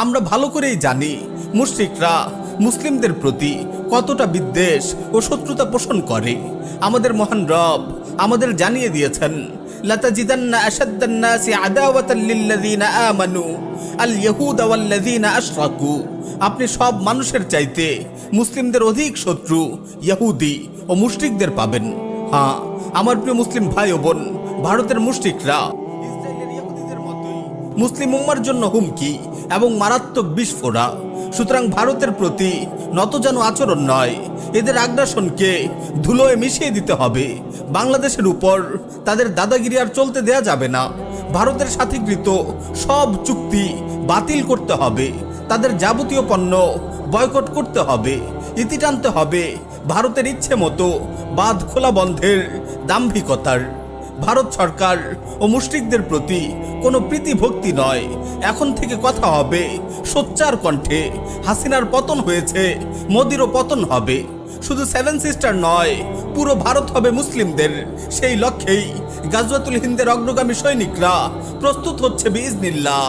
আমরা ভালো করেই জানি মুশরিকরা মুসলিমদের প্রতি কতটা বিদ্বেষ ও শত্রুতা পোষণ করে। আমাদের মহান রব আমাদের জানিয়ে দিয়েছেন, লাতাজিদান্না আশাদ্দান নাসি আদাওয়াতাল লিল্লাযিনা আমানু আল ইয়াহুদা ওয়াল্লাযিনা আশরাকু। আপনি সব মানুষের চাইতে মুসলিমদের অধিক শত্রু ইহুদি ও মুশরিকদের পাবেন। হ্যাঁ, আমার প্রিয় মুসলিম ভাই ও বোন, ভারতের মুশরিকরা ইসরায়েলের ইহুদিদের মতোই মুসলিম উম্মার জন্য হুমকি এবং মারাত্মক বিস্ফোরা। সুতরাং ভারতের প্রতি নতজানু আচরণ নয়, এদের আগ্রাসনকে ধুলোয় মিশিয়ে দিতে হবে। বাংলাদেশের উপর তাদের দাদাগিরি আর চলতে দেয়া যাবে না। ভারতের সাথে কৃত সব চুক্তি বাতিল করতে হবে, তাদের যাবতীয় পণ্য বয়কট করতে হবে, ইতি টানতে হবে ভারতের ইচ্ছে মতো বাঁধ খোলা বন্ধের দাম্ভিকতার। ভারত সরকার ও মুশরিকদের প্রতি কোনো প্রীতি ভক্তি নয়। এখন থেকে কথা হবে সোচ্চার কণ্ঠে। হাসিনার পতন হয়েছে, মোদিরও পতন হবে। শুধু সেভেন সিস্টার নয়, পুরো ভারত হবে মুসলিমদের। সেই লক্ষ্যেই গাজওয়াতুল হিন্দের অগ্রগামী সৈনিকরা প্রস্তুত হচ্ছে বিইজনিল্লাহ।